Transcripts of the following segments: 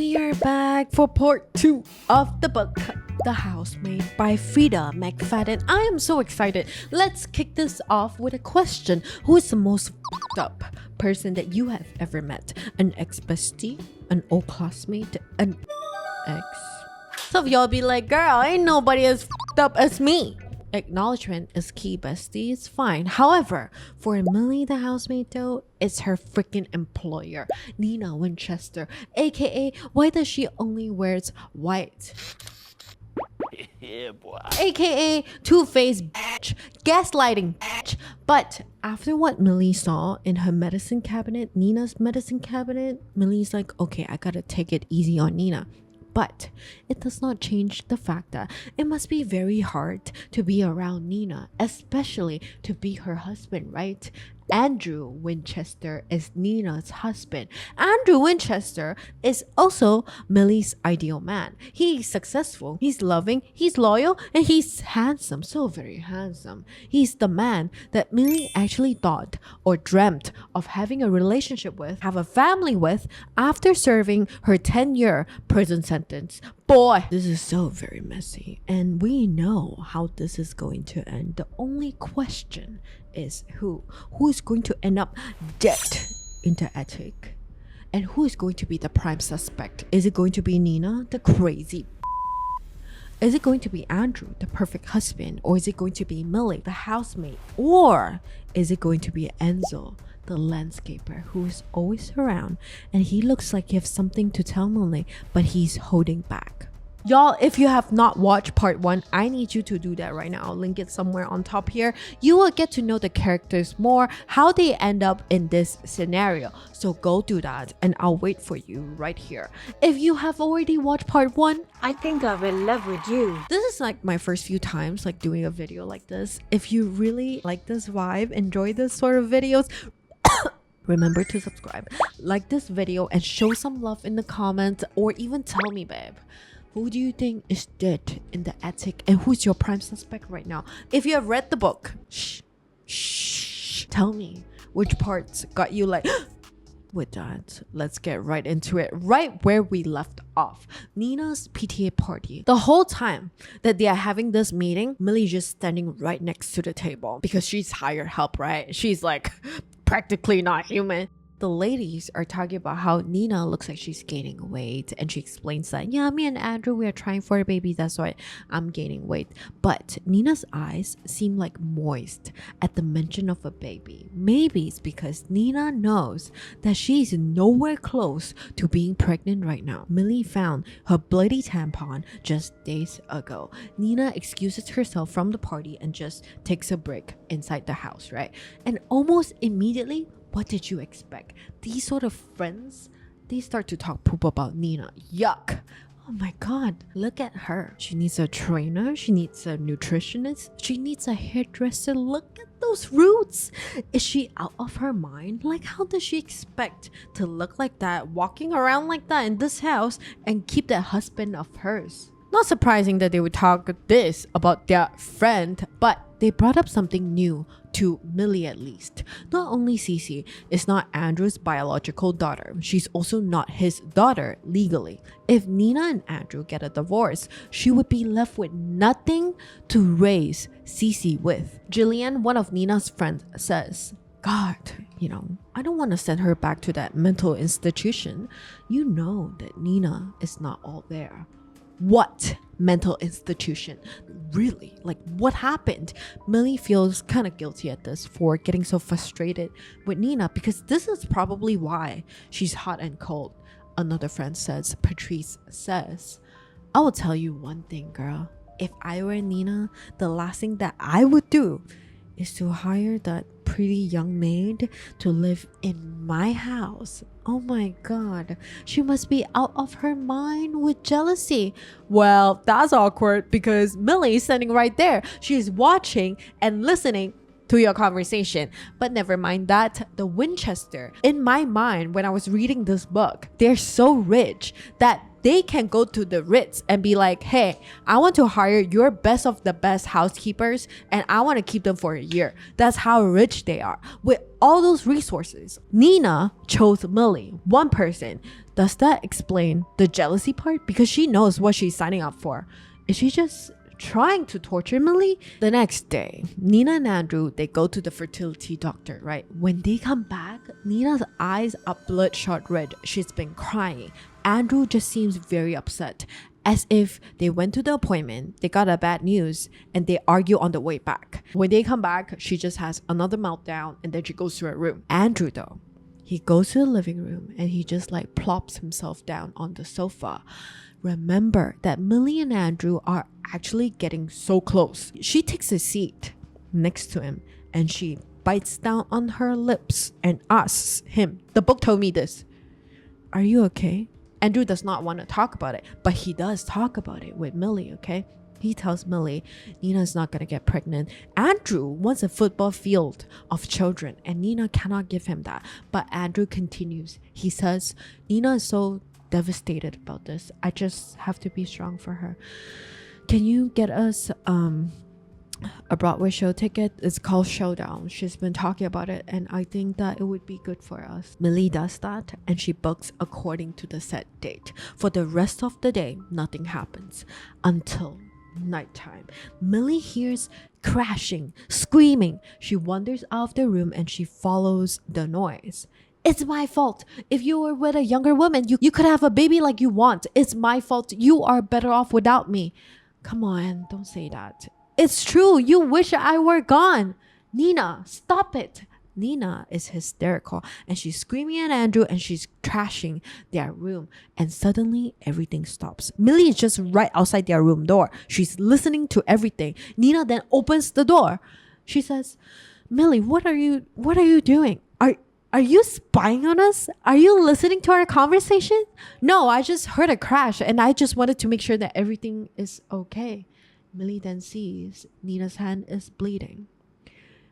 we are back for part 2 of the book The Housemaid by Freida McFadden. I am so excited. Let's kick this off with a question. Who is the most f***ed up person that you have ever met? An ex-bestie? An old classmate? An ex? Some of y'all be like, girl, ain't nobody as f***ed up as me. Acknowledgement is key, besties. Fine. However, for Millie the housemaid though, it's her freaking employer, Nina Winchester, aka why does she only wears white? Yeah, boy. AKA two-faced bitch, gaslighting bitch. But after what Millie saw in her medicine cabinet, Nina's medicine cabinet, Millie's like, okay, I gotta take it easy on Nina. But it does not change the fact that it must be very hard to be around Nina, especially to be her husband, right? Andrew Winchester is Nina's husband. Andrew Winchester is also Millie's ideal man. He's successful, he's loving, he's loyal, and he's handsome, so very handsome. He's the man that Millie actually thought or dreamt of having a relationship with, have a family with, after serving her 10-year prison sentence. Boy, this is so very messy, and we know how this is going to end. The only question is who is going to end up dead in the attic, and who is going to be the prime suspect? Is it going to be Nina, the crazy? Is it going to be Andrew, the perfect husband? Or is it going to be Millie, the housemaid? Or is it going to be Enzo, the landscaper, who is always around and he looks like he has something to tell Millie, but he's holding back? Y'all, if you have not watched part 1, I need you to do that right now. I'll link it somewhere on top here. You will get to know the characters more, how they end up in this scenario. So go do that and I'll wait for you right here. If you have already watched part 1, I think I'm in love with you. this is like my first few times like doing a video like this. If you really like this vibe, enjoy this sort of videos, remember to subscribe, like this video, and show some love in the comments, or even tell me, babe, who do you think is dead in the attic and who's your prime suspect right now? If you have read the book, tell me which parts got you like. With that, let's get right into it. Right where we left off, Nina's PTA party. The whole time that they are having this meeting, Millie's just standing right next to the table because she's hired help, right? She's like practically not human. The ladies are talking about how Nina looks like she's gaining weight, and she explains that, yeah, me and Andrew, we are trying for a baby, that's why I'm gaining weight. But Nina's eyes seem like moist at the mention of a baby. Maybe it's because Nina knows that she's nowhere close to being pregnant right now. Millie found her bloody tampon just days ago. Nina excuses herself from the party and just takes a break inside the house, right? And almost immediately, what did you expect? These sort of friends, they start to talk poop about Nina. Yuck. Oh my god, look at her. She needs a trainer, she needs a nutritionist, she needs a hairdresser. Look at those roots. Is she out of her mind? Like, how does she expect to look like that, walking around like that in this house, and keep that husband of hers? Not surprising that they would talk this about their friend, but they brought up something new to Millie at least. Not only Cece is not Andrew's biological daughter, she's also not his daughter legally. If Nina and Andrew get a divorce, she would be left with nothing to raise Cece with. Jillian, one of Nina's friends, says, God, I don't want to send her back to that mental institution. You know that Nina is not all there. What mental institution? Really? Like, what happened? Millie feels kind of guilty at this for getting so frustrated with Nina, because this is probably why she's hot and cold. Another friend says, Patrice says, I will tell you one thing, girl. If I were Nina, the last thing that I would do is to hire that pretty young maid to live in my house. Oh my god, she must be out of her mind with jealousy. Well, that's awkward because Millie is standing right there. She's watching and listening to your conversation. But never mind that. The Winchester, in my mind, when I was reading this book, they're so rich that they can go to the Ritz and be like, hey, I want to hire your best of the best housekeepers and I want to keep them for a year. That's how rich they are. With all those resources, Nina chose Millie, one person. Does that explain the jealousy part? Because she knows what she's signing up for. Is she just trying to torture Millie? The next day, Nina and Andrew, they go to the fertility doctor, right? When they come back, Nina's eyes are bloodshot red. She's been crying. Andrew just seems very upset, as if they went to the appointment, they got a bad news, and they argue on the way back. When they come back, she just has another meltdown, and then she goes to her room. Andrew, though, he goes to the living room, and he just like plops himself down on the sofa. Remember that Millie and Andrew are actually getting so close. She takes a seat next to him and she bites down on her lips and asks him, the book told me this, are you okay? Andrew does not want to talk about it, but he does talk about it with Millie, okay? He tells Millie, Nina's not going to get pregnant. Andrew wants a football field of children and Nina cannot give him that. But Andrew continues. He says, Nina is so devastated about this. I just have to be strong for her. Can you get us a Broadway show ticket? It's called Showdown. She's been talking about it and I think that it would be good for us. Millie does that and she books according to the set date. For the rest of the day, nothing happens until nighttime. Millie hears crashing, screaming. She wanders out of the room and she follows the noise. It's my fault. If you were with a younger woman, you could have a baby like you want. It's my fault. You are better off without me. Come on, don't say that. It's true. You wish I were gone. Nina, stop it. Nina is hysterical and she's screaming at Andrew and she's trashing their room. And suddenly everything stops. Millie is just right outside their room door. She's listening to everything. Nina then opens the door. She says, Millie, what are you doing? Are you spying on us? Are you listening to our conversation? No, I just heard a crash and I just wanted to make sure that everything is okay. Millie then sees Nina's hand is bleeding.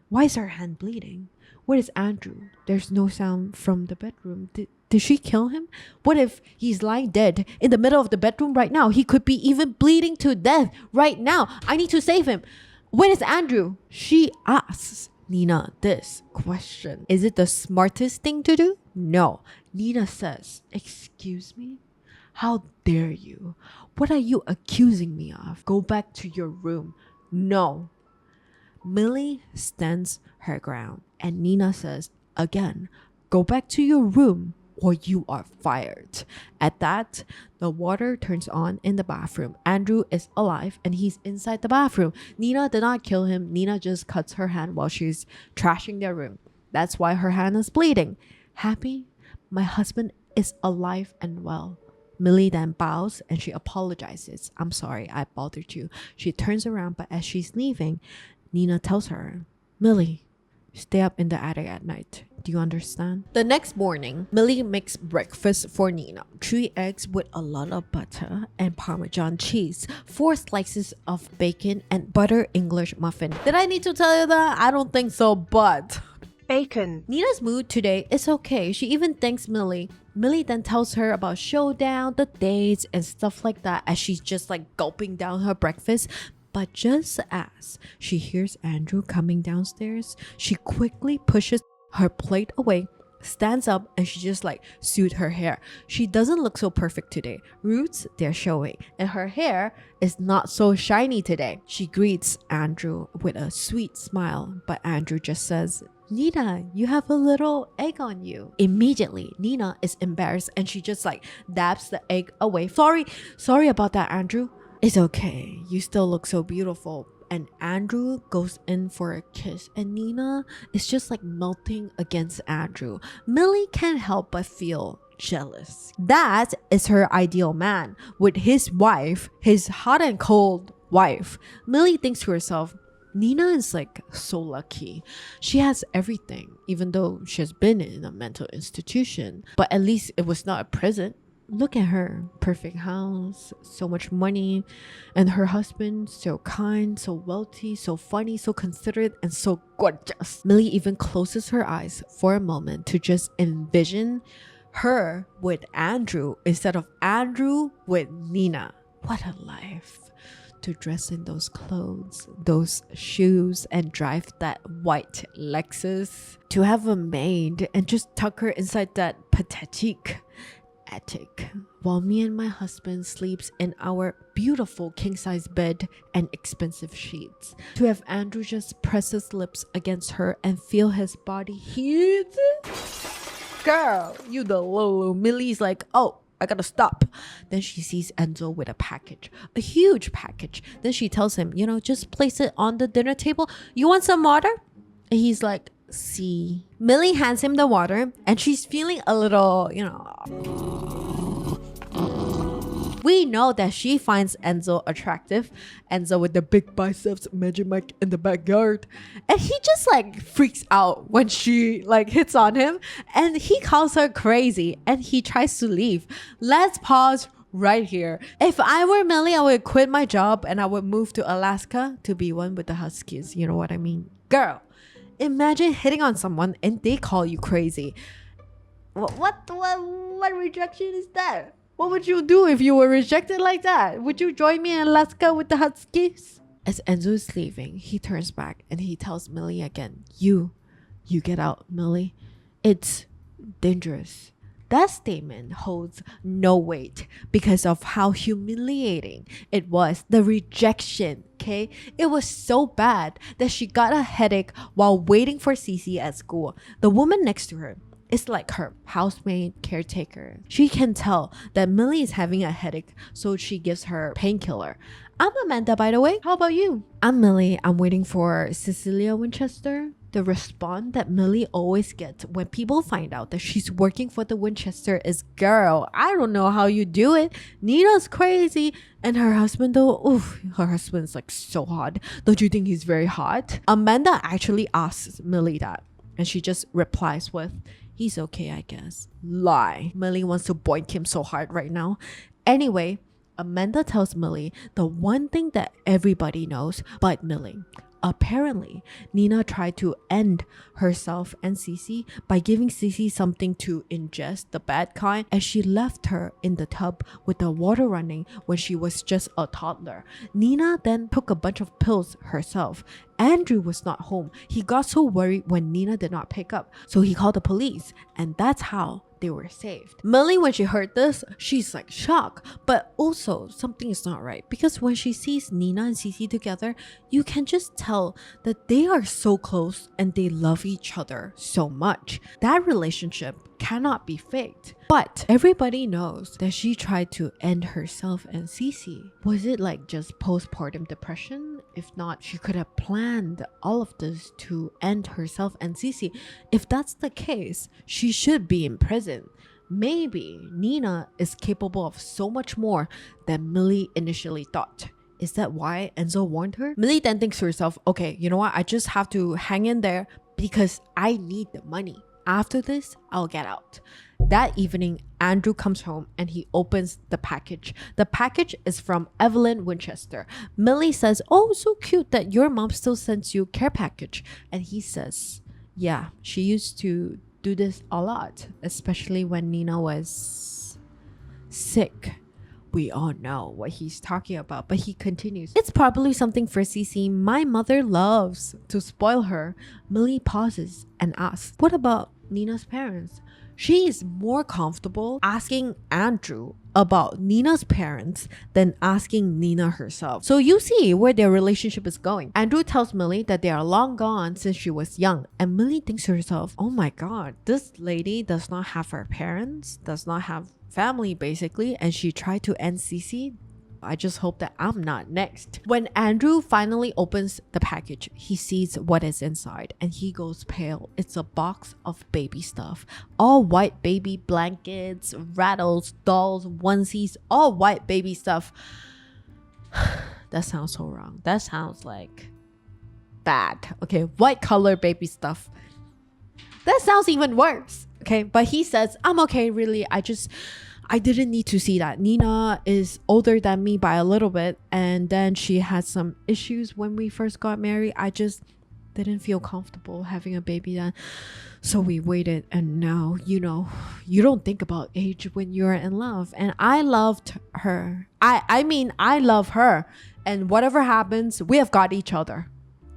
Why is her hand bleeding? Where is Andrew? There's no sound from the bedroom. Did she kill him? What if he's lying dead in the middle of the bedroom right now? He could be even bleeding to death right now. I need to save him. Where is Andrew? She asks Nina this question. Is it the smartest thing to do? No. Nina says, excuse me? How dare you? What are you accusing me of? Go back to your room. No. Millie stands her ground and Nina says, again, go back to your room or you are fired. At that, the water turns on in the bathroom. Andrew is alive and he's inside the bathroom. Nina did not kill him. Nina just cuts her hand while she's trashing their room. That's why her hand is bleeding. Happy? My husband is alive and well. Millie then bows and she apologizes. I'm sorry, I bothered you. She turns around, but as she's leaving, Nina tells her, Millie, stay up in the attic at night. Do you understand? The next morning, Millie makes breakfast for Nina. 3 eggs with a lot of butter and Parmesan cheese, 4 slices of bacon and butter English muffin. Did I need to tell you that? I don't think so, but... Bacon. Nina's mood today is okay. She even thanks Millie. Millie then tells her about Showdown, the dates, and stuff like that as she's just like gulping down her breakfast. But just as she hears Andrew coming downstairs, she quickly pushes her plate away, stands up, and she just like suit her hair. She doesn't look so perfect today. Roots, they're showing, and her hair is not so shiny today. She greets Andrew with a sweet smile, but Andrew just says, Nina, you have a little egg on you. Immediately, Nina is embarrassed and she just like dabs the egg away. Sorry about that, Andrew. It's okay. You still look so beautiful. And Andrew goes in for a kiss and Nina is just like melting against Andrew. Millie can't help but feel jealous. That is her ideal man with his wife, his hot and cold wife. Millie thinks to herself, Nina is like so lucky. She has everything, even though she has been in a mental institution. But at least it was not a prison. Look at her. Perfect house, so much money, and her husband, so kind, so wealthy, so funny, so considerate, and so gorgeous. Millie even closes her eyes for a moment to just envision her with Andrew instead of Andrew with Nina. What a life. To dress in those clothes, those shoes, and drive that white Lexus. To have a maid and just tuck her inside that pathetic attic while me and my husband sleeps in our beautiful king-size bed and expensive sheets. To have Andrew just press his lips against her and feel his body heat. Girl, you the Lulu. Millie's like, oh, I gotta stop. Then she sees Enzo with a package, a huge package. Then she tells him, just place it on the dinner table. You want some water? And he's like, see. Millie hands him the water and she's feeling a little, We know that she finds Enzo attractive. Enzo with the big biceps, Magic Mike in the backyard. And he just freaks out when she hits on him. And he calls her crazy and he tries to leave. Let's pause right here. If I were Millie, I would quit my job and I would move to Alaska to be one with the Huskies. You know what I mean? Girl, imagine hitting on someone and they call you crazy. What rejection is that? What would you do if you were rejected like that? Would you join me in Alaska with the Huskies? As Enzo is leaving, he turns back and he tells Millie again, You get out, Millie. It's dangerous. That statement holds no weight because of how humiliating it was. The rejection, okay? It was so bad that she got a headache while waiting for Cece at school. The woman next to her is like her housemaid caretaker. She can tell that Millie is having a headache, so she gives her painkiller. I'm Amanda, by the way. How about you? I'm Millie. I'm waiting for Cecilia Winchester. The response that Millie always gets when people find out that she's working for the Winchester is, girl, I don't know how you do it. Nina's crazy. And her husband though, oof, her husband's so hot. Don't you think he's very hot? Amanda actually asks Millie that. And she just replies with, he's okay, I guess. Lie. Millie wants to boink him so hard right now. Anyway, Amanda tells Millie the one thing that everybody knows but Millie. Apparently, Nina tried to end herself and Cece by giving Cece something to ingest, the bad kind, as she left her in the tub with the water running when she was just a toddler. Nina then took a bunch of pills herself. Andrew was not home. He got so worried when Nina did not pick up, so he called the police, and that's how they were saved. Millie, when she heard this, she's shocked, but also something is not right because when she sees Nina and Cece together, you can just tell that they are so close and they love each other so much. That relationship cannot be faked. But everybody knows that she tried to end herself and Cece. Was it just postpartum depression? If not, she could have planned all of this to end herself and Cece. If that's the case, she should be in prison. Maybe Nina is capable of so much more than Millie initially thought. Is that why Enzo warned her? Millie then thinks to herself, okay, you know what? I just have to hang in there because I need the money. After this, I'll get out. That evening, Andrew comes home and he opens the package. The package is from Evelyn Winchester. Millie says, oh, so cute that your mom still sends you care package. And he says, yeah, she used to do this a lot, especially when Nina was sick. We all know what he's talking about, but he continues. It's probably something for Cece. My mother loves to spoil her. Millie pauses and asks, what about Nina's parents? She is more comfortable asking Andrew about Nina's parents than asking Nina herself. So you see where their relationship is going. Andrew tells Millie that they are long gone since she was young. And Millie thinks to herself, oh my god, this lady does not have her parents, does not have family basically, and she tried to end Cece. I just hope that I'm not next. When Andrew finally opens the package, he sees what is inside and he goes pale. It's a box of baby stuff. All white baby blankets, rattles, dolls, onesies, all white baby stuff. That sounds so wrong. That sounds bad. Okay, white color baby stuff. That sounds even worse. Okay, but he says, I'm okay, really. I didn't need to see that. Nina is older than me by a little bit, and then she had some issues when we first got married. I just didn't feel comfortable having a baby then. So we waited, and now, you don't think about age when you're in love. And I loved her. I mean, I love her. And whatever happens, we have got each other.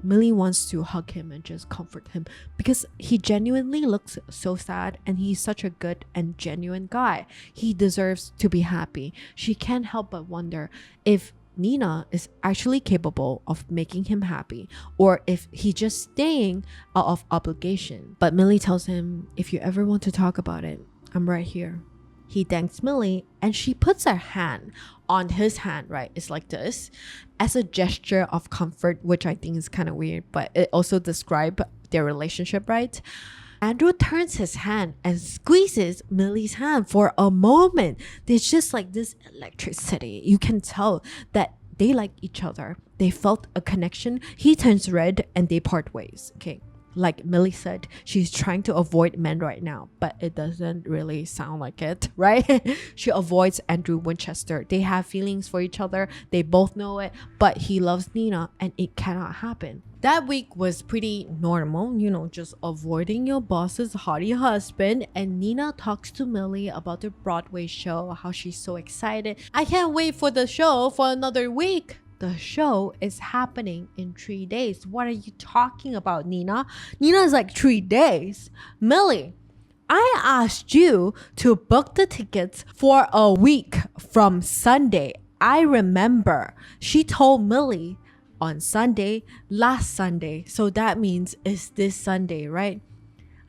Millie wants to hug him and just comfort him because he genuinely looks so sad, and he's such a good and genuine guy. He deserves to be happy. She can't help but wonder if Nina is actually capable of making him happy, or if he's just staying out of obligation. But Millie tells him, if you ever want to talk about it, I'm right here. He thanks Millie, and she puts her hand on his hand, right? It's like this, as a gesture of comfort, which I think is kind of weird, but it also describes their relationship, right? Andrew turns his hand and squeezes Millie's hand for a moment. There's just like this electricity. You can tell that they like each other. They felt a connection. He turns red and they part ways. Okay. Like Millie said, she's trying to avoid men right now, but it doesn't really sound like it, right? She avoids Andrew Winchester. They have feelings for each other. They both know it, but he loves Nina and it cannot happen. That week was pretty normal, just avoiding your boss's haughty husband. And Nina talks to Millie about the Broadway show, how she's so excited. I can't wait for the show for another week. The show is happening in 3 days. What are you talking about, Nina? Nina's like 3 days. Millie, I asked you to book the tickets for a week from Sunday. I remember she told Millie on Sunday, last Sunday. So that means it's this Sunday, right?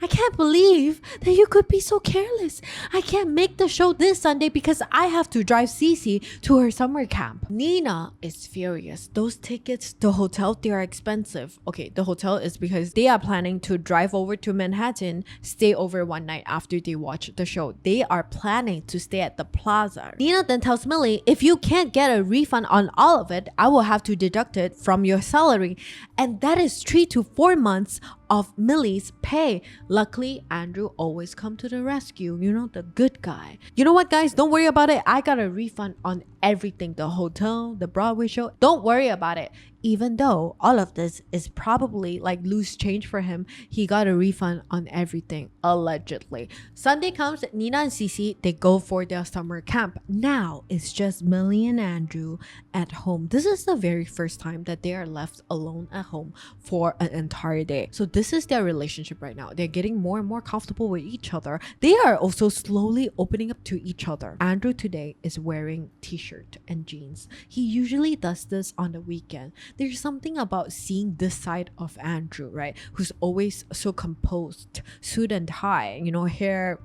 I can't believe that you could be so careless. I can't make the show this Sunday because I have to drive Cece to her summer camp. Nina is furious. Those tickets, the hotel, they are expensive. Okay, the hotel is because they are planning to drive over to Manhattan, stay over one night after they watch the show. They are planning to stay at the plaza. Nina then tells Millie, if you can't get a refund on all of it, I will have to deduct it from your salary. And that is 3 to 4 months of Millie's pay. Luckily, Andrew always come to the rescue, the good guy. You know what, guys? Don't worry about it. I got a refund on everything. The hotel, the Broadway show. Don't worry about it. Even though all of this is probably like loose change for him, he got a refund on everything, allegedly. Sunday comes, Nina and Cece, they go for their summer camp. Now it's just Millie and Andrew at home. This is the very first time that they are left alone at home for an entire day. So this is their relationship right now. They're getting more and more comfortable with each other. They are also slowly opening up to each other. Andrew today is wearing t-shirt and jeans. He usually does this on the weekend. There's something about seeing this side of Andrew, right? Who's always so composed, suit and tie, hair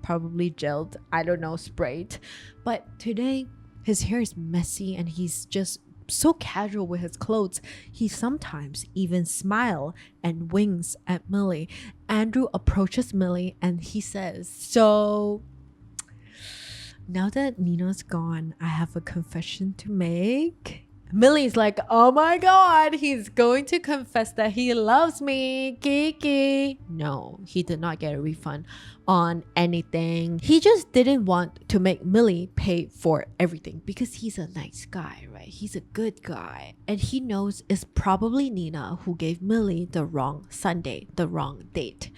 probably gelled, I don't know, sprayed. But today, his hair is messy and he's just so casual with his clothes. He sometimes even smiles and winks at Millie. Andrew approaches Millie and he says, so now that Nina's gone, I have a confession to make. Millie's like, oh my god, he's going to confess that he loves me, Kiki. No, he did not get a refund on anything. He just didn't want to make Millie pay for everything because he's a nice guy, right? He's a good guy. And he knows it's probably Nina who gave Millie the wrong Sunday, the wrong date.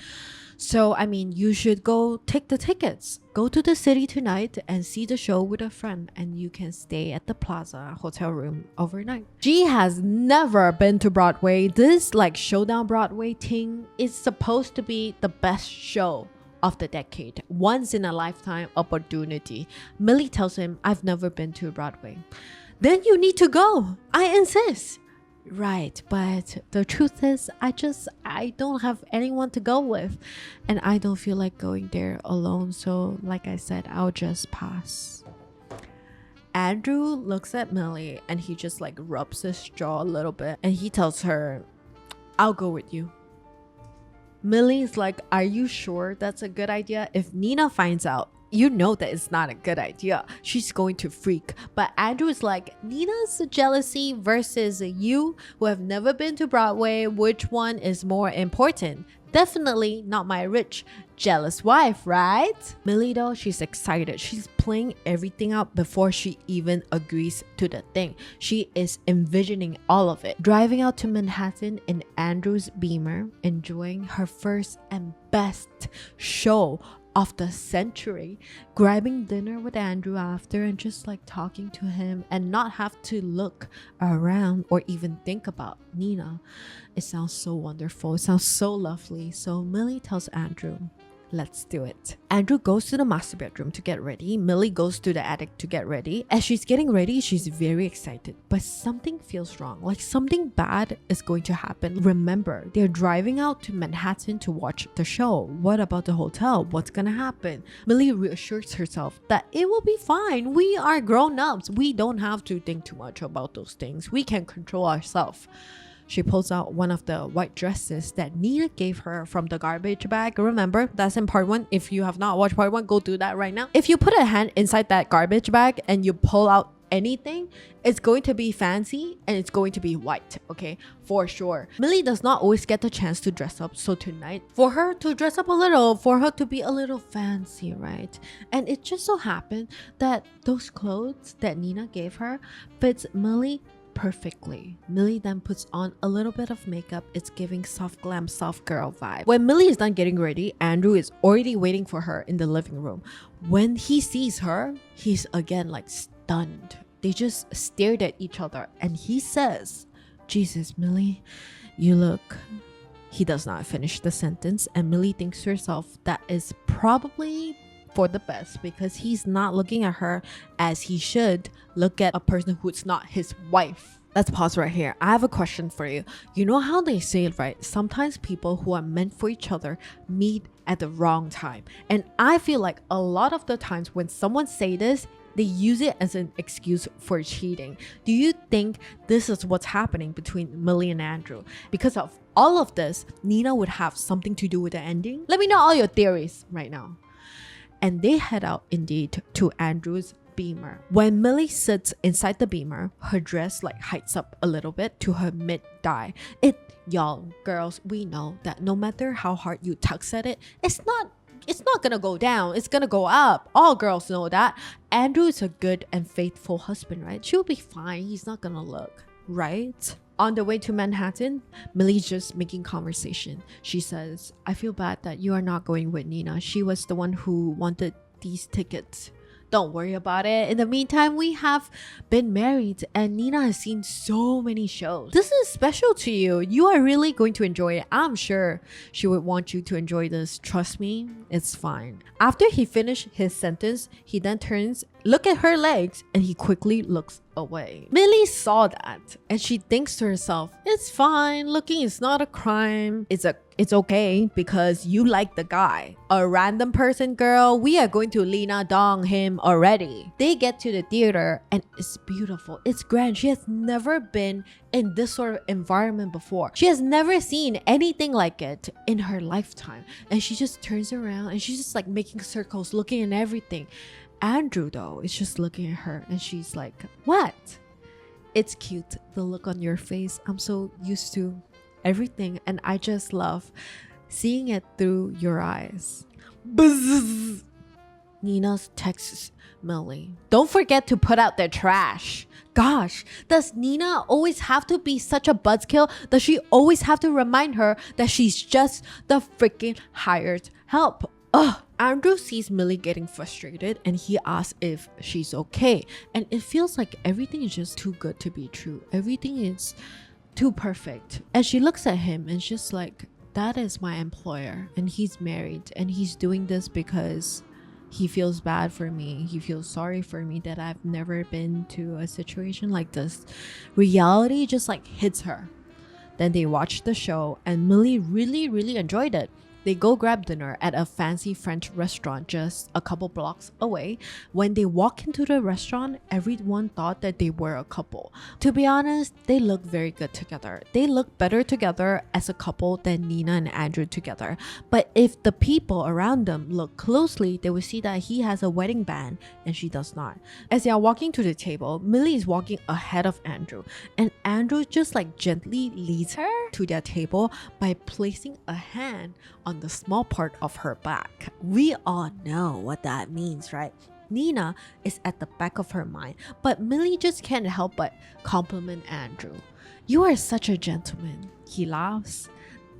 So, you should go take the tickets. Go to the city tonight and see the show with a friend, and you can stay at the Plaza hotel room overnight. G has never been to Broadway. This Showdown Broadway thing is supposed to be the best show of the decade. Once in a lifetime opportunity. Millie tells him, I've never been to Broadway. Then you need to go. I insist. Right, but the truth is, I don't have anyone to go with, and I don't feel like going there alone, so like I said, I'll just pass. Andrew looks at Millie and he just rubs his jaw a little bit and he tells her, I'll go with you. Millie's like, are you sure that's a good idea? If Nina finds out, you know that it's not a good idea. She's going to freak. But Andrew is like, Nina's jealousy versus you who have never been to Broadway, which one is more important? Definitely not my rich, jealous wife, right? Millie though, she's excited. She's playing everything out before she even agrees to the thing. She is envisioning all of it. Driving out to Manhattan in Andrew's Beamer, enjoying her first and best show of the century, grabbing dinner with Andrew after and just like talking to him and not have to look around or even think about Nina. It sounds so wonderful. It sounds so lovely. So Millie tells Andrew, let's do it. Andrew goes to the master bedroom to get ready. Millie goes to the attic to get ready. As she's getting ready, she's very excited, but something feels wrong. Like something bad is going to happen. Remember, they're driving out to Manhattan to watch the show. What about the hotel? What's gonna happen? Millie reassures herself that it will be fine. We are grown-ups. We don't have to think too much about those things. We can control ourselves. She pulls out one of the white dresses that Nina gave her from the garbage bag. Remember, that's in part 1. If you have not watched part 1, go do that right now. If you put a hand inside that garbage bag and you pull out anything, it's going to be fancy and it's going to be white, okay? For sure. Millie does not always get the chance to dress up, so tonight, for her to dress up a little, for her to be a little fancy, right? And it just so happened that those clothes that Nina gave her fits Millie perfectly. Millie then puts on a little bit of makeup. It's giving soft glam, soft girl vibe. When Millie is done getting ready, Andrew is already waiting for her in the living room. When he sees her, he's again like stunned. They just stared at each other and he says, Jesus, Millie, you look... He does not finish the sentence and Millie thinks to herself that is probably for the best because he's not looking at her as he should look at a person who's not his wife. Let's pause right here. I have a question for you. You know how they say it, right? Sometimes people who are meant for each other meet at the wrong time. And I feel like a lot of the times when someone say this, they use it as an excuse for cheating. Do you think this is what's happening between Millie and Andrew? Because of all of this, Nina would have something to do with the ending? Let me know all your theories right now. And they head out indeed to Andrew's Beamer. When Millie sits inside the Beamer, her dress like heights up a little bit to her mid-thigh. Y'all, girls, we know that no matter how hard you tux at it, it's not gonna go down, it's gonna go up. All girls know that. Andrew is a good and faithful husband, right? She'll be fine. He's not gonna look, right? On the way to Manhattan, Millie's just making conversation. She says, I feel bad that you are not going with Nina. She was the one who wanted these tickets. Don't worry about it. In the meantime, we have been married and Nina has seen so many shows. This is special to you. You are really going to enjoy it. I'm sure she would want you to enjoy this. Trust me, it's fine. After he finished his sentence, he then turns, look at her legs, and he quickly looks away. Millie saw that and she thinks to herself, it's fine. Looking is not a crime. It's okay because you like the guy. A random person, girl. We are going to Lena Dong him already. They get to the theater and it's beautiful. It's grand. She has never been in this sort of environment before. She has never seen anything like it in her lifetime. And she just turns around and she's just like making circles, looking at everything. Andrew though is just looking at her and she's like, what? It's cute, the look on your face. I'm so used to everything and I just love seeing it through your eyes. Buzz. Nina texts Millie, don't forget to put out the trash. Gosh, does Nina always have to be such a buzzkill? Does she always have to remind her that she's just the freaking hired help? Ugh. Andrew sees Millie getting frustrated and he asks if she's okay. And it feels like everything is just too good to be true. Everything is too perfect. And she looks at him and she's like, that is my employer and he's married and he's doing this because he feels bad for me. He feels sorry for me that I've never been to a situation like this. Reality just like hits her. Then they watched the show and Millie really enjoyed it. They go grab dinner at a fancy French restaurant just a couple blocks away. When they walk into the restaurant, everyone thought that they were a couple. To be honest, they look very good together. They look better together as a couple than Nina and Andrew together. But if the people around them look closely, they will see that he has a wedding band and she does not. As they are walking to the table, Millie is walking ahead of Andrew, and Andrew just like gently leads her to their table by placing a hand on the small part of her back. We all know what that means, right? Nina is at the back of her mind, but Millie just can't help but compliment Andrew. "You are such a gentleman," he laughs.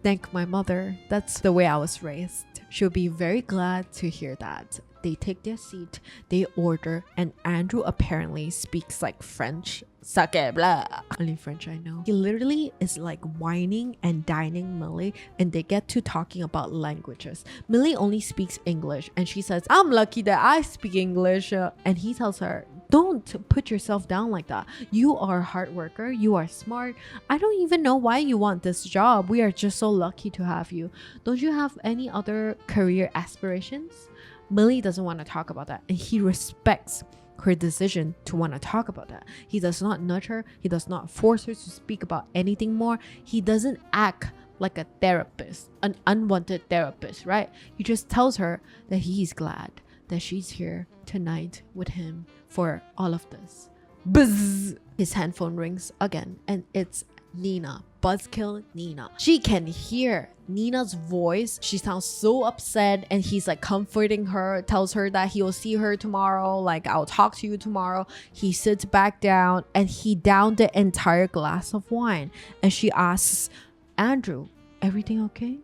"Thank my mother. That's the way I was raised. She'll be very glad to hear that." They take their seat, they order, and Andrew apparently speaks like French. Sake blah. Only French I know. He literally is like whining and dining Millie, and they get to talking about languages. Millie only speaks English, and she says, "I'm lucky that I speak English." And he tells her, "Don't put yourself down like that. You are a hard worker. You are smart. I don't even know why you want this job. We are just so lucky to have you. Don't you have any other career aspirations?" Millie doesn't want to talk about that, and he respects her decision to want to talk about that. He does not nudge her. He does not force her to speak about anything more. He doesn't act like a therapist, an unwanted therapist, right? He just tells her that he's glad that she's here tonight with him for all of this. Buzz! His handphone rings again, and it's Nina. Buzzkill Nina. She can hear Nina's voice. She sounds so upset, and he's like comforting her, tells her that he will see her tomorrow, like, "I'll talk to you tomorrow." He sits back down and he downed the entire glass of wine, and she asks, "Andrew, everything okay?"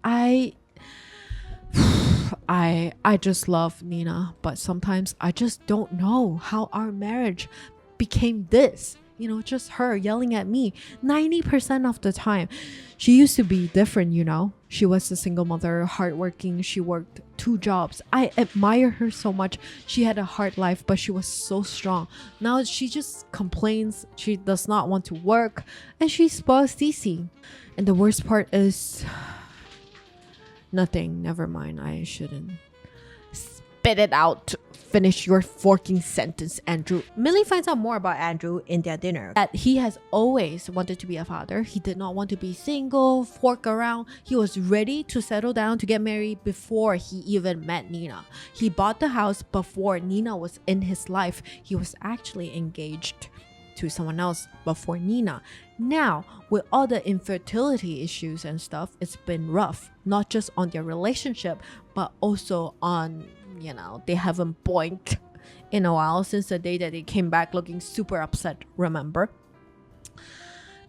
I just love Nina, but sometimes I just don't know how our marriage became this. You know, just her yelling at me 90% of the time. She used to be different, you know. She was a single mother, hardworking. She worked 2 jobs. I admire her so much. She had a hard life, but she was so strong. Now she just complains. She does not want to work, and she spoils Cece. And the worst part is nothing. Never mind. I shouldn't. Spit it out. Finish your forking sentence, Andrew. Millie finds out more about Andrew in their dinner. That he has always wanted to be a father. He did not want to be single, fork around. He was ready to settle down to get married before he even met Nina. He bought the house before Nina was in his life. He was actually engaged to someone else before Nina. Now, with all the infertility issues and stuff, it's been rough. Not just on their relationship, but also on, you know, they haven't boinked in a while since the day that they came back looking super upset, remember?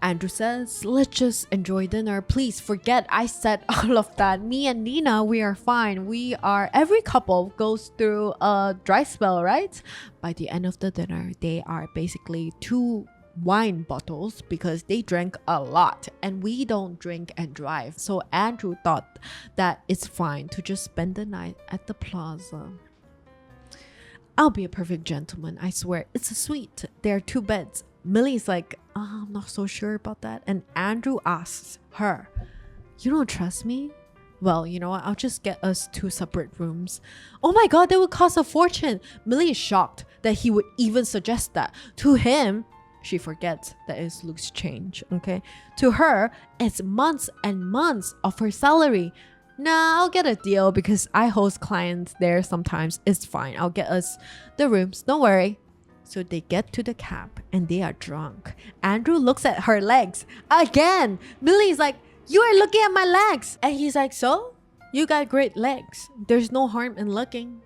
Andrew says, "Let's just enjoy dinner. Please forget I said all of that. Me and Nina, we are fine. Every couple goes through a dry spell, right?" By the end of the dinner, they are basically 2 wine bottles because they drank a lot, and we don't drink and drive. So Andrew thought that it's fine to just spend the night at the plaza. "I'll be a perfect gentleman, I swear. It's a suite. There are 2 beds. Millie's like, "I'm not so sure about that." And Andrew asks her, "You don't trust me? Well, you know what? I'll just get us 2 separate rooms." Oh my god, that would cost a fortune. Millie is shocked that he would even suggest that. To him, she forgets that it's loose change, okay? To her, it's months and months of her salary. "Nah, I'll get a deal because I host clients there sometimes. It's fine. I'll get us the rooms. Don't worry." So they get to the cab and they are drunk. Andrew looks at her legs again. Millie's like, "You are looking at my legs." And he's like, "So? You got great legs. There's no harm in looking.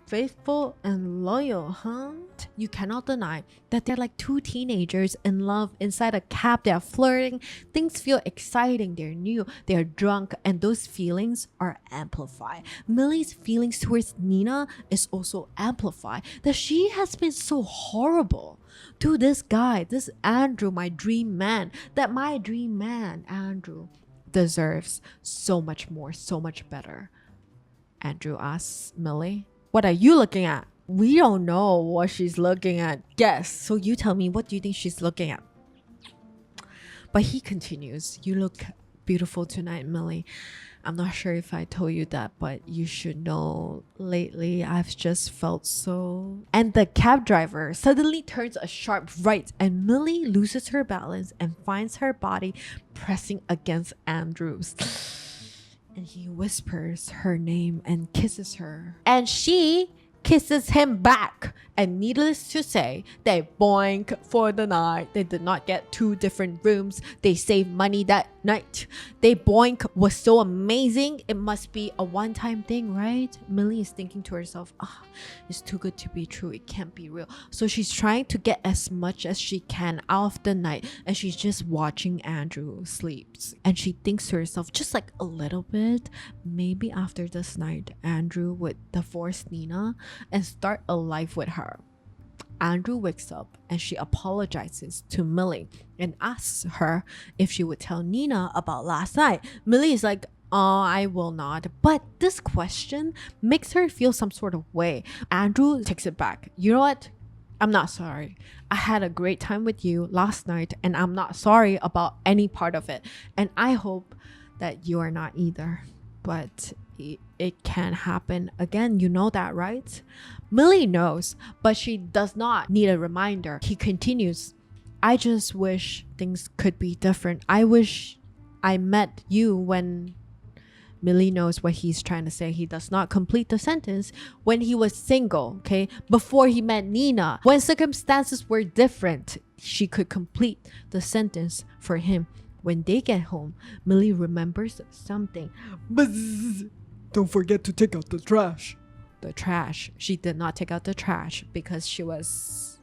Faithful and loyal, huh?" You cannot deny that they're like 2 teenagers in love inside a cab. They're flirting. Things feel exciting. They're new. They're drunk. And those feelings are amplified. Millie's feelings towards Nina is also amplified. That she has been so horrible to this guy, this Andrew, my dream man. That my dream man, Andrew, deserves so much more, so much better. Andrew asks Millie, "What are you looking at?" We don't know what she's looking at. Guess. So you tell me, what do you think she's looking at? But he continues, "You look beautiful tonight, Millie. I'm not sure if I told you that, but you should know lately I've just felt so. And the cab driver suddenly turns a sharp right, and Millie loses her balance and finds her body pressing against Andrew's. And he whispers her name and kisses her. And she kisses him back. And needless to say, they boink for the night. They did not get 2 different rooms. They saved money that night. They boink was so amazing. It must be a one-time thing, right? Millie is thinking to herself, it's too good to be true. It can't be real. So she's trying to get as much as she can out of the night, and she's just watching Andrew sleeps. And she thinks to herself, just like a little bit, maybe after this night, Andrew would divorce Nina and start a life with her. Andrew wakes up and she apologizes to Millie and asks her if she would tell Nina about last night. Millie is like, I will not. But this question makes her feel some sort of way. Andrew takes it back. You know what? I'm not sorry. I had a great time with you last night, and I'm not sorry about any part of it. And I hope that you are not either. But it can happen again. You know that, right? Millie knows, but she does not need a reminder. He continues, I just wish things could be different. I wish I met you when... Millie knows what he's trying to say. He does not complete the sentence. When he was single, okay? Before he met Nina. When circumstances were different, she could complete the sentence for him. When they get home, Millie remembers something. Buzz! Don't forget to take out the trash. The trash. She did not take out the trash because she was...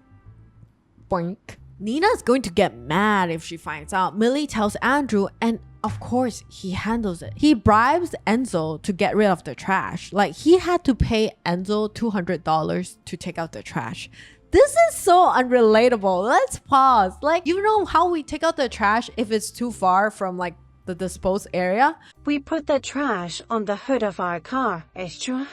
boink. Nina's going to get mad if she finds out. Millie tells Andrew, and of course, he handles it. He bribes Enzo to get rid of the trash. Like, he had to pay Enzo $200 to take out the trash. This is so unrelatable. Let's pause. Like, you know how we take out the trash if it's too far from like the disposed area? We put the trash on the hood of our car. It's true.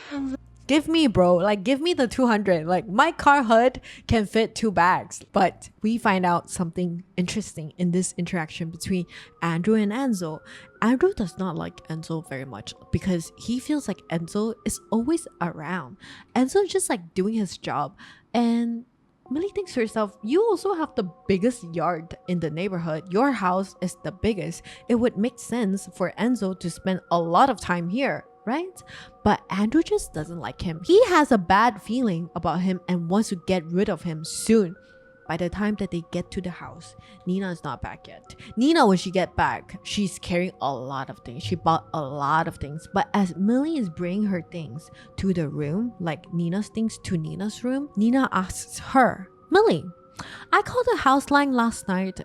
Give me, bro. Like, give me the 200. Like, my car hood can fit 2 bags. But we find out something interesting in this interaction between Andrew and Enzo. Andrew does not like Enzo very much because he feels like Enzo is always around. Enzo just like doing his job. And Millie thinks to herself, you also have the biggest yard in the neighborhood. Your house is the biggest. It would make sense for Enzo to spend a lot of time here, right? But Andrew just doesn't like him. He has a bad feeling about him and wants to get rid of him soon. By the time that they get to the house, Nina is not back yet. Nina, when she get back, she's carrying a lot of things. She bought a lot of things. But as Millie is bringing her things to the room, like Nina's things to Nina's room, Nina asks her, Millie, I called the house line last night.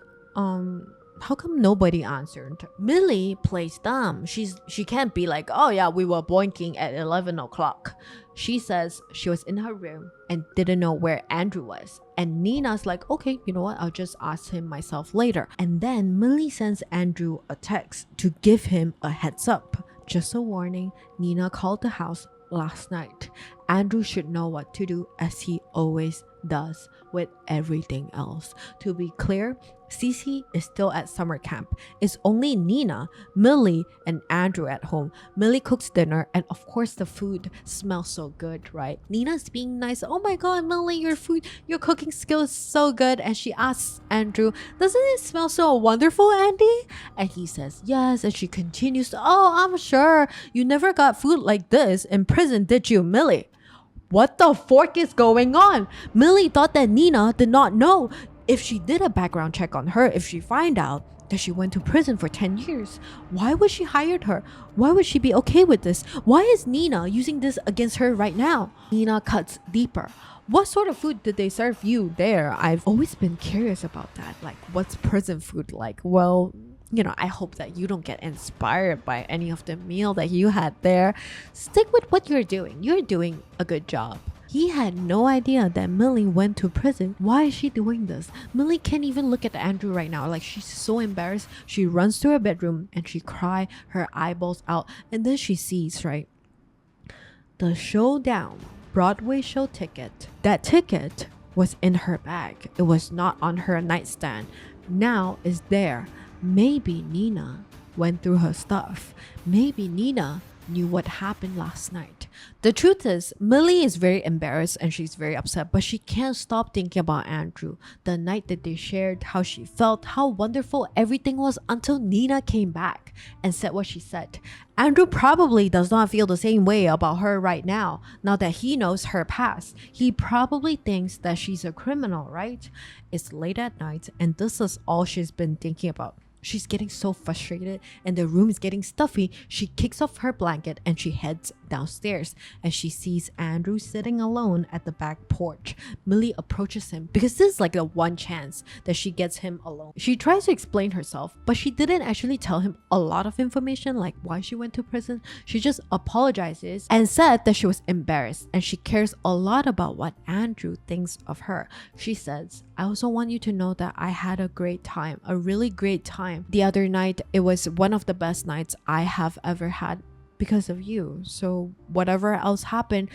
How come nobody answered? Millie plays dumb. She can't be like, oh yeah, we were boinking at 11 o'clock. She says she was in her room and didn't know where Andrew was. And Nina's like, okay, you know what? I'll just ask him myself later. And then Millie sends Andrew a text to give him a heads up. Just a warning, Nina called the house last night. Andrew should know what to do, as he always does with everything else. To be clear, Cece is still at summer camp. It's only Nina, Millie, and Andrew at home. Millie cooks dinner, and of course the food smells so good, right? Nina's being nice. Oh my god, Millie, your cooking skill is so good. And she asks Andrew, doesn't it smell so wonderful, Andy? And he says yes, and she continues, oh, I'm sure. You never got food like this in prison, did you, Millie? What the fork is going on? Millie thought that Nina did not know. If she did a background check on her, if she find out that she went to prison for 10 years, why would she hire her? Why would she be okay with this? Why is Nina using this against her right now? Nina cuts deeper. What sort of food did they serve you there? I've always been curious about that. Like, what's prison food like? Well, you know, I hope that you don't get inspired by any of the meal that you had there. Stick with what you're doing. You're doing a good job. He had no idea that Millie went to prison. Why is she doing this? Millie can't even look at Andrew right now. Like, she's so embarrassed. She runs to her bedroom and she cries her eyeballs out. And then she sees, right, the Showdown Broadway show ticket. That ticket was in her bag. It was not on her nightstand. Now it's there. Maybe Nina went through her stuff. Maybe Nina knew what happened last night. The truth is, Millie is very embarrassed and she's very upset, but she can't stop thinking about Andrew. The night that they shared, how she felt, how wonderful everything was until Nina came back and said what she said. Andrew probably does not feel the same way about her right now that he knows her past. He probably thinks that she's a criminal, right? It's late at night and this is all she's been thinking about. She's getting so frustrated and the room is getting stuffy. She kicks off her blanket and she heads downstairs and she sees Andrew sitting alone at the back porch. Millie approaches him because this is like the one chance that she gets him alone. She tries to explain herself, but she didn't actually tell him a lot of information like why she went to prison. She just apologizes and said that she was embarrassed and she cares a lot about what Andrew thinks of her. She says, I also want you to know that I had a great time, a really great time. The other night, it was one of the best nights I have ever had because of you. So whatever else happened,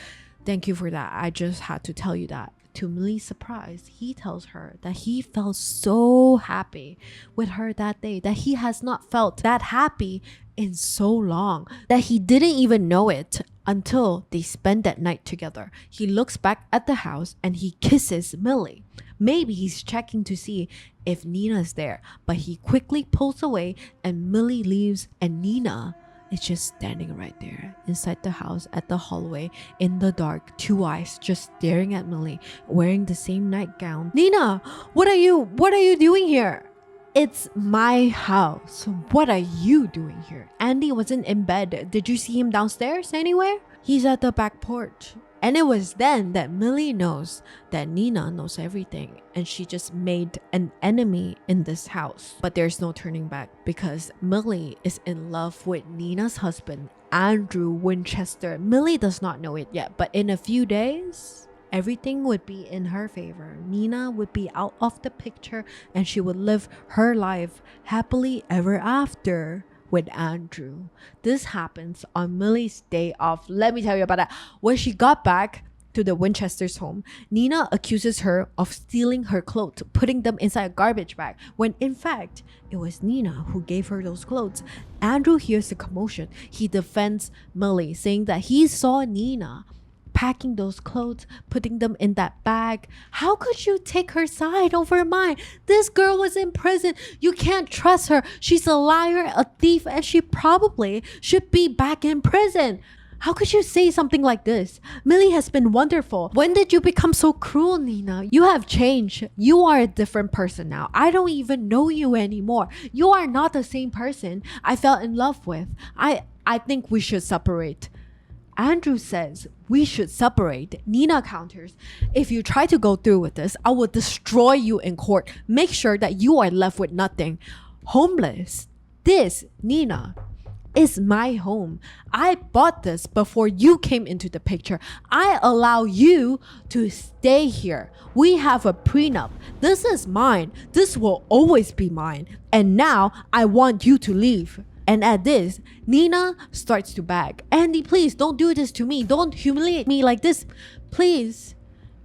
thank you for that. I just had to tell you that. To Millie's surprise, he tells her that he felt so happy with her that day, that he has not felt that happy in so long, that he didn't even know it until they spent that night together. He looks back at the house and he kisses Millie. Maybe he's checking to see if Nina's there, but he quickly pulls away and Millie leaves and Nina is just standing right there inside the house at the hallway in the dark, two eyes just staring at Millie, wearing the same nightgown. Nina, what are you doing here? It's my house. What are you doing here? Andy wasn't in bed. Did you see him downstairs anywhere? He's at the back porch. And it was then that Millie knows that Nina knows everything and she just made an enemy in this house. But there's no turning back because Millie is in love with Nina's husband, Andrew Winchester. Millie does not know it yet, but in a few days, everything would be in her favor. Nina would be out of the picture and she would live her life happily ever after with Andrew. This happens on Millie's day off. Let me tell you about that. When she got back to the Winchester's home, Nina accuses her of stealing her clothes, putting them inside a garbage bag, when in fact, it was Nina who gave her those clothes. Andrew hears the commotion. He defends Millie, saying that he saw Nina packing those clothes, putting them in that bag. How could you take her side over mine? This girl was in prison. You can't trust her. She's a liar, a thief, and she probably should be back in prison. How could you say something like this? Millie has been wonderful. When did you become so cruel, Nina? You have changed. You are a different person now. I don't even know you anymore. You are not the same person I fell in love with. I think we should separate. Andrew says we should separate. Nina counters, if you try to go through with this, I will destroy you in court. Make sure that you are left with nothing. Homeless. This, Nina, is my home. I bought this before you came into the picture. I allow you to stay here. We have a prenup. This is mine. This will always be mine. And now I want you to leave. And at this, Nina starts to beg. Andy, please don't do this to me. Don't humiliate me like this. Please.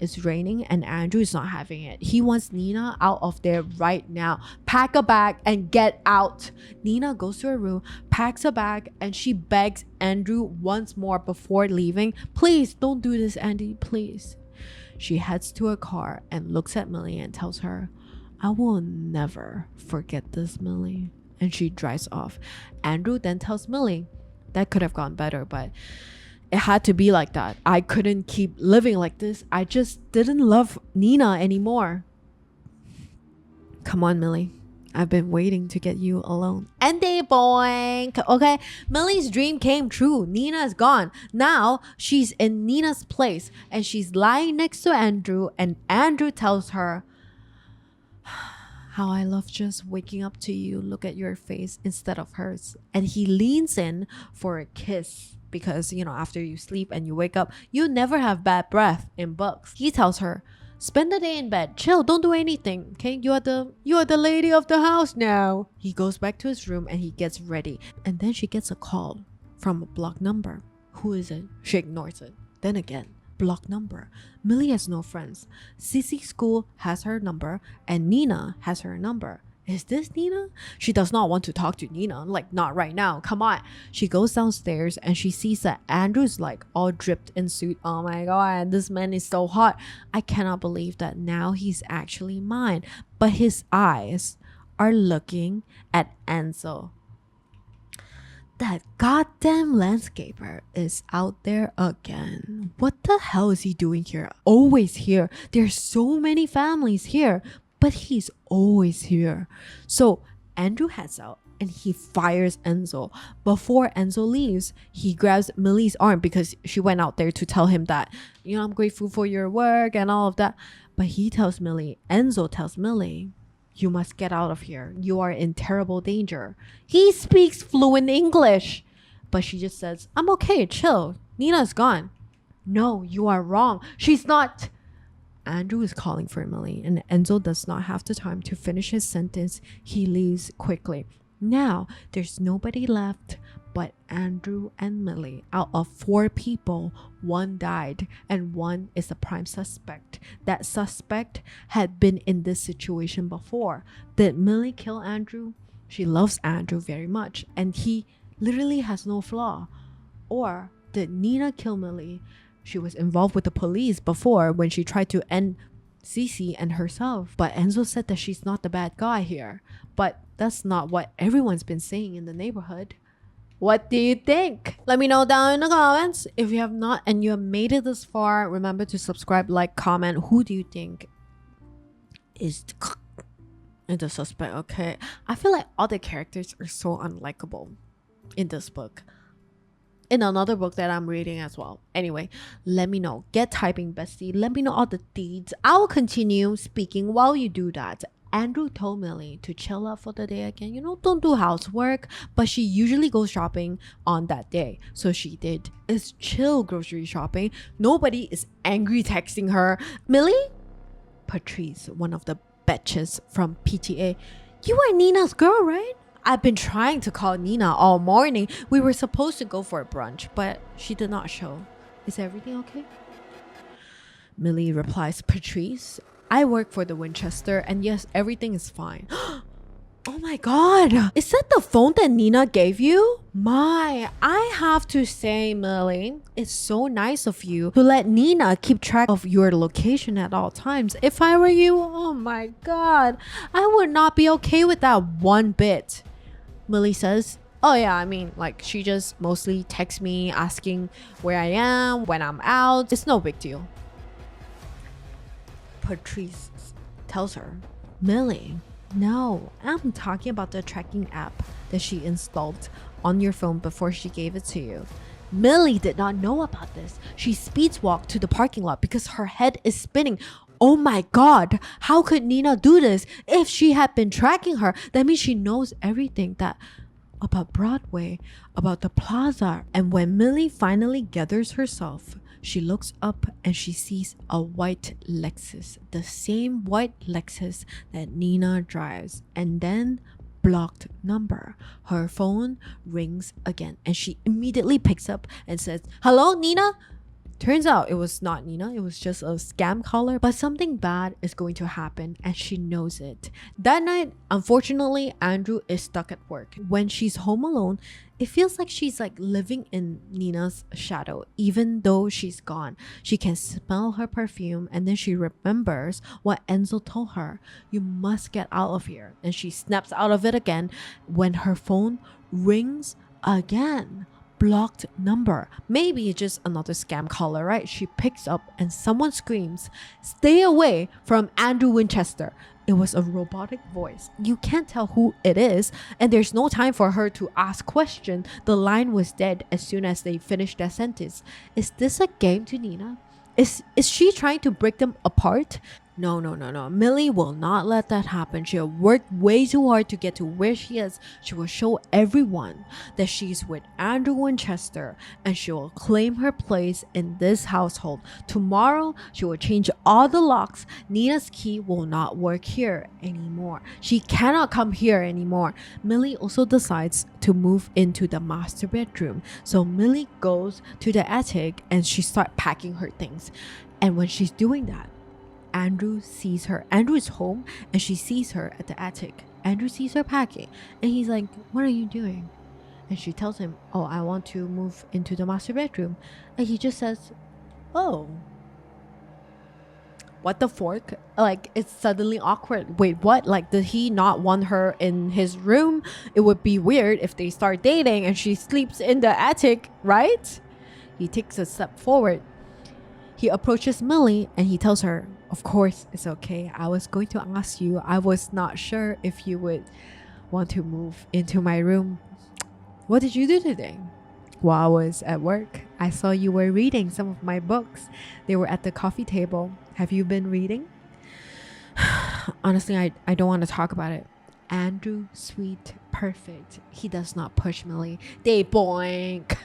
It's raining and Andrew is not having it. He wants Nina out of there right now. Pack a bag and get out. Nina goes to her room, packs a bag, and she begs Andrew once more before leaving. Please don't do this, Andy, please. She heads to a car and looks at Millie and tells her, I will never forget this, Millie. And she drives off. Andrew then tells Millie, that could have gone better, but it had to be like that. I couldn't keep living like this. I just didn't love Nina anymore. Come on, Millie. I've been waiting to get you alone. And they boink. Okay, Millie's dream came true. Nina's gone. Now she's in Nina's place and she's lying next to Andrew, and Andrew tells her, how I love just waking up to you, look at your face instead of hers. And he leans in for a kiss because, after you sleep and you wake up, you never have bad breath in books. He tells her, spend the day in bed, chill, don't do anything, okay? You are the lady of the house now. He goes back to his room and he gets ready. And then she gets a call from a blocked number. Who is it? She ignores it. Then again, block number. Millie has no friends. Sissy's school has her number and Nina has her number. Is this Nina? She does not want to talk to Nina. Like, not right now. Come on. She goes downstairs and she sees that Andrew's like all dripped in suit. Oh my god, this man is so hot. I cannot believe that now he's actually mine. But his eyes are looking at Enzo. That goddamn landscaper is out there again. What the hell is he doing here? Always here. There's so many families here, but he's always here. So Andrew heads out and he fires Enzo. Before Enzo leaves, he grabs Millie's arm because she went out there to tell him that, you know, I'm grateful for your work and all of that. But Enzo tells Millie, you must get out of here. You are in terrible danger. He speaks fluent English. But she just says, I'm okay, chill. Nina's gone. No, you are wrong. She's not. Andrew is calling for Millie, and Enzo does not have the time to finish his sentence. He leaves quickly. Now, there's nobody left but Andrew and Millie. Out of 4 people, 1 died, and 1 is a prime suspect. That suspect had been in this situation before. Did Millie kill Andrew? She loves Andrew very much, and he literally has no flaw. Or did Nina kill Millie? She was involved with the police before when she tried to end Cece and herself. But Enzo said that she's not the bad guy here. But that's not what everyone's been saying in the neighborhood. What do you think? Let me know down in the comments. If you have not and you have made it this far, remember to subscribe, like, comment. Who do you think is the suspect? Okay. I feel like all the characters are so unlikable in this book. In another book that I'm reading as well. Anyway, let me know. Get typing, bestie. Let me know all the deeds. I'll continue speaking while you do that. Andrew told Millie to chill out for the day again. You know, don't do housework. But she usually goes shopping on that day. So she did. It's chill grocery shopping. Nobody is angry texting her. Millie? Patrice, one of the bitches from PTA. You are Nina's girl, right? I've been trying to call Nina all morning. We were supposed to go for a brunch, but she did not show. Is everything okay? Millie replies, Patrice, I work for the Winchester, and yes, everything is fine. Oh my god, is that the phone that Nina gave you? My, I have to say, Millie, it's so nice of you to let Nina keep track of your location at all times. If I were you, oh my god, I would not be okay with that one bit. Millie says, oh yeah, I mean, like, she just mostly texts me asking where I am, when I'm out. It's no big deal. Patrice tells her, Millie, no, I'm talking about the tracking app that she installed on your phone before she gave it to you. Millie did not know about this. She speeds walked to the parking lot because her head is spinning. Oh my god, how could Nina do this? If she had been tracking her, that means she knows everything that about Broadway, about the plaza. And when Millie finally gathers herself, she looks up and she sees a white Lexus, the same white Lexus that Nina drives. And then blocked number. Her phone rings again and she immediately picks up and says, hello, Nina? Turns out it was not Nina, it was just a scam caller, but something bad is going to happen and she knows it. That night, unfortunately, Andrew is stuck at work. When she's home alone, it feels like she's like living in Nina's shadow, even though she's gone. She can smell her perfume and then she remembers what Enzo told her. You must get out of here. And she snaps out of it again when her phone rings again. Blocked number. Maybe it's just another scam caller, right? She picks up and someone screams, stay away from Andrew Winchester. It was a robotic voice. You can't tell who it is, and there's no time for her to ask questions. The line was dead as soon as they finished their sentence. Is this a game to Nina? Is she trying to break them apart? No. Millie will not let that happen. She worked way too hard to get to where she is. She will show everyone that she's with Andrew Winchester and she will claim her place in this household. Tomorrow, she will change all the locks. Nina's key will not work here anymore. She cannot come here anymore. Millie also decides to move into the master bedroom. So Millie goes to the attic and she starts packing her things. And when she's doing that, Andrew sees her. Andrew is home and she sees her at the attic. Andrew sees her packing and he's like, what are you doing? And she tells him, oh, I want to move into the master bedroom. And he just says, oh, what the fork? Like, it's suddenly awkward. Wait, what? Like, did he not want her in his room? It would be weird if they start dating and she sleeps in the attic, right? He takes a step forward. He approaches Millie and he tells her, of course, it's okay. I was going to ask you. I was not sure if you would want to move into my room. What did you do today? While I was at work, I saw you were reading some of my books. They were at the coffee table. Have you been reading? Honestly, I don't want to talk about it. Andrew, sweet, perfect. He does not push Millie. They boink.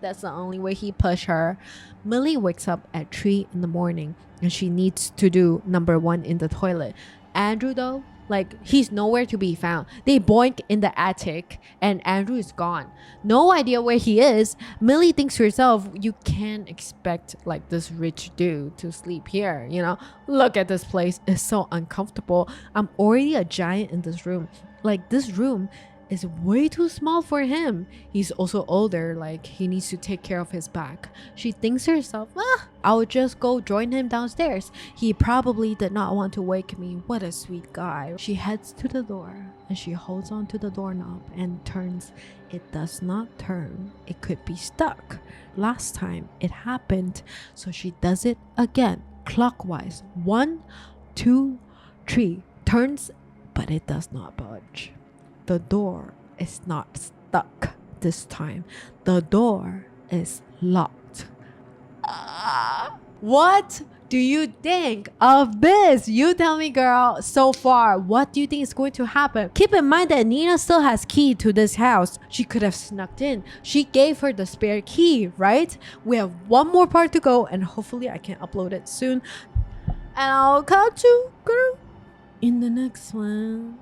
That's the only way he push her. Millie wakes up at 3 in the morning and she needs to do number 1 in the toilet. Andrew though, like, he's nowhere to be found. They boink in the attic and Andrew is gone. No idea where he is. Millie thinks to herself, you can't expect like this rich dude to sleep here, you know? Look at this place. It's so uncomfortable. I'm already a giant in this room. Like, this room is way too small for him. He's also older, like he needs to take care of his back. She thinks to herself, I'll just go join him downstairs. He probably did not want to wake me. What a sweet guy. She heads to the door and she holds on to the doorknob and turns. It does not turn. It could be stuck. Last time it happened, so she does it again, clockwise. 1, 2, 3. Turns, but it does not budge. The door is not stuck this time. The door is locked. What do you think of this? You tell me, girl. So far, what do you think is going to happen? Keep in mind that Nina still has key to this house. She could have snuck in. She gave her the spare key, right? We have one more part to go and hopefully I can upload it soon. And I'll catch you, girl, in the next one.